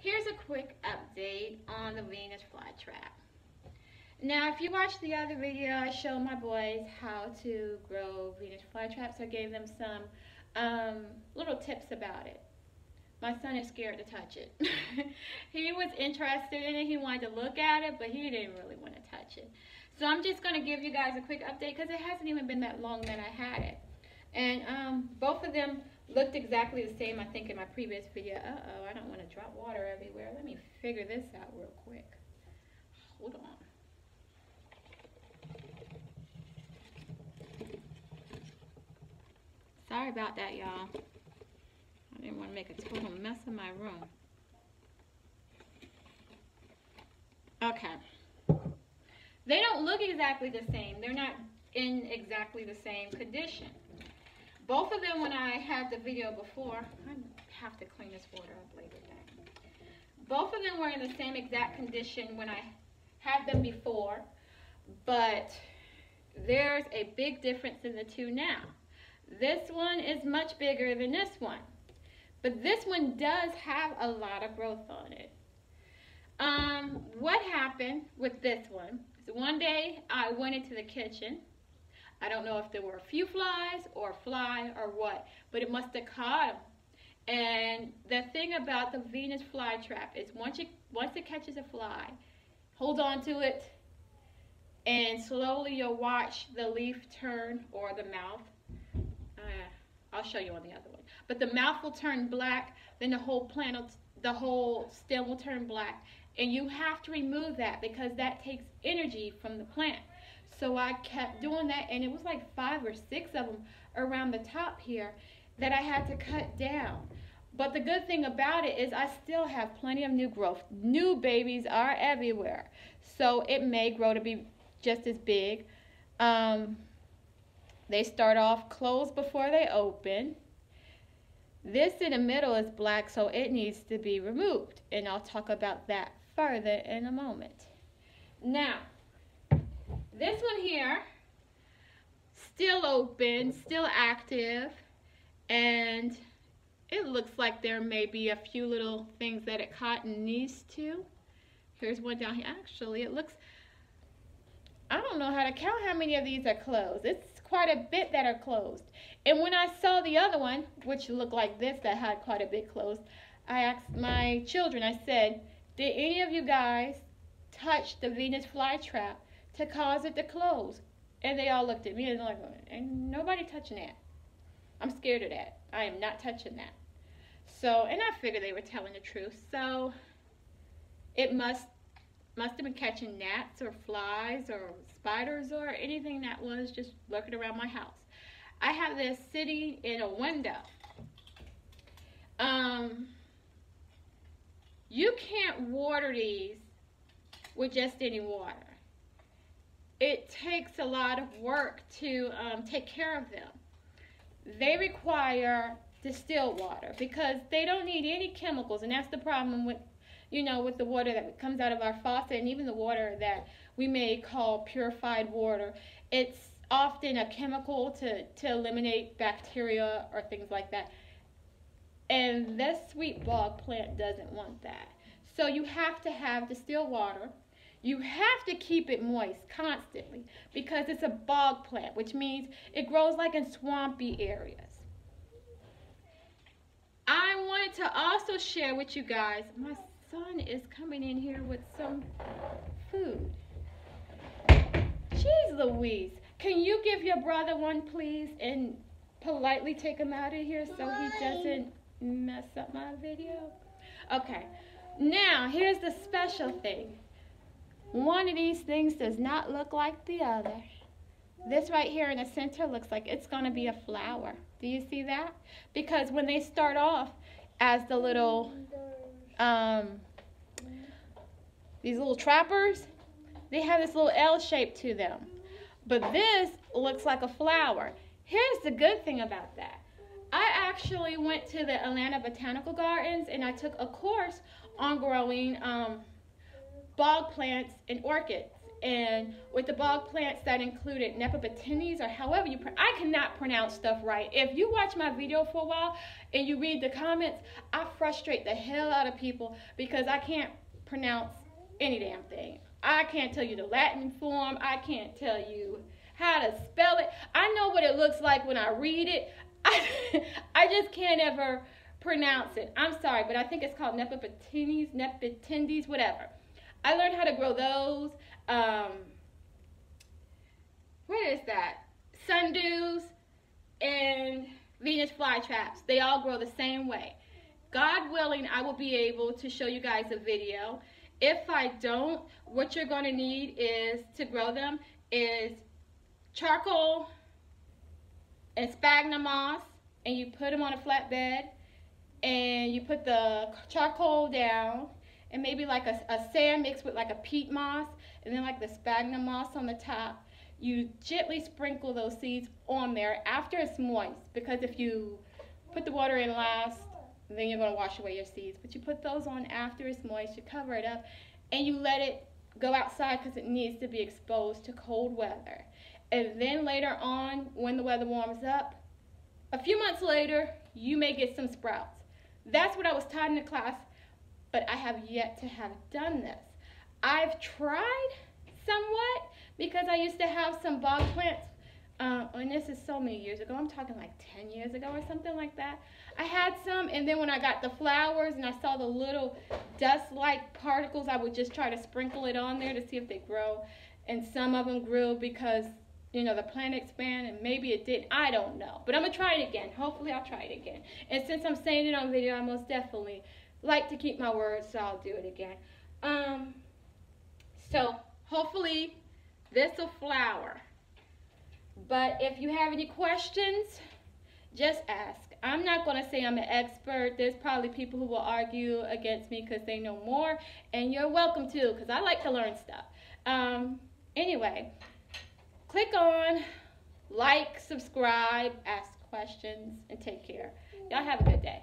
Here's a quick update on the Venus Flytrap. Now, if you watched the other video, I showed my boys how to grow Venus Flytraps. I gave them some little tips about it. My son is scared to touch it. He was interested in it. He wanted to look at it, but he didn't really want to touch it. So I'm just going to give you guys a quick update because it hasn't even been that long that I had it. And both of them looked exactly the same, I think, in my previous video. Uh-oh, I don't want to drop water everywhere. Let me figure this out real quick. Hold on. Sorry about that, y'all. I didn't want to make a total mess of my room. Okay. They don't look exactly the same. They're not in exactly the same condition. Both of them, when I had the video before, I have to clean this water up later. Both of them were in the same exact condition when I had them before, but there's a big difference in the two now. This one is much bigger than this one, but this one does have a lot of growth on it. What happened with this one is one day I went into the kitchen. I don't know if there were a few flies or a fly or what, but it must have caught them. And the thing about the Venus Flytrap is once it catches a fly, hold on to it, and slowly you'll watch the leaf turn, or the mouth. I'll show you on the other one. But the mouth will turn black, then the whole plant, the whole stem will turn black, and you have to remove that because that takes energy from the plant. So I kept doing that, and it was like 5 or 6 of them around the top here that I had to cut down. But the good thing about it is I still have plenty of new growth. New babies are everywhere. So it may grow to be just as big. They start off closed before they open. This in the middle is black, so it needs to be removed. And I'll talk about that further in a moment. Now, this one here, still open, still active, and it looks like there may be a few little things that it caught in these two. Here's one down here. Actually, it looks, I don't know how to count how many of these are closed. It's quite a bit that are closed. And when I saw the other one, which looked like this, that had quite a bit closed, I asked my children, I said, did any of you guys touch the Venus Flytrap to cause it to close? And they all looked at me and they're like, ain't nobody touching that. I'm scared of that. I am not touching that. So, and I figured they were telling the truth. So it must have been catching gnats or flies or spiders or anything that was just lurking around my house. I have this sitting in a window. You can't water these with just any water. It takes a lot of work to take care of them. They require distilled water because they don't need any chemicals, and that's the problem with, you know, with the water that comes out of our faucet, and even the water that we may call purified water. It's often a chemical to eliminate bacteria or things like that. And this sweet bog plant doesn't want that. So you have to have distilled water. You have to keep it moist constantly because it's a bog plant, which means it grows like in swampy areas. I wanted to also share with you guys, my son is coming in here with some food. Jeez Louise, can you give your brother one, please, and politely take him out of here so he doesn't mess up my video? Okay, now here's the special thing. One of these things does not look like the other. This right here in the center looks like it's going to be a flower. Do you see that? Because when they start off as the little, these little trappers, they have this little L shape to them. But this looks like a flower. Here's the good thing about that. I actually went to the Atlanta Botanical Gardens and I took a course on growing bog plants and orchids. And with the bog plants, that included Nepopatinis, or however you I cannot pronounce stuff right. If you watch my video for a while and you read the comments, I frustrate the hell out of people because I can't pronounce any damn thing. I can't tell you the Latin form. I can't tell you how to spell it. I know what it looks like when I read it. I just can't ever pronounce it. I'm sorry, but I think it's called Nepopatinis, whatever. I learned how to grow those. What is that? Sundews and Venus Flytraps. They all grow the same way. God willing, I will be able to show you guys a video. If I don't, what you're going to need is to grow them is charcoal and sphagnum moss, and you put them on a flatbed, and you put the charcoal down, and maybe like a sand mixed with like a peat moss, and then like the sphagnum moss on the top. You gently sprinkle those seeds on there after it's moist, because if you put the water in last, then you're going to wash away your seeds. But you put those on after it's moist, you cover it up, and you let it go outside because it needs to be exposed to cold weather. And then later on, when the weather warms up, a few months later, you may get some sprouts. That's what I was taught in the class, but I have yet to have done this. I've tried somewhat because I used to have some bog plants, and this is so many years ago. I'm talking like 10 years ago or something like that. I had some, and then when I got the flowers and I saw the little dust-like particles, I would just try to sprinkle it on there to see if they grow. And some of them grew because, you know, the plant expanded, and maybe it didn't. I don't know. But I'm going to try it again. Hopefully I'll try it again. And since I'm saying it on video, I most definitely like to keep my word, so I'll do it again. So hopefully this will flower. But if you have any questions, just ask. I'm not going to say I'm an expert. There's probably people who will argue against me because they know more, and you're welcome to, because I like to learn stuff. Anyway, click on like, subscribe, ask questions, and take care. Y'all have a good day.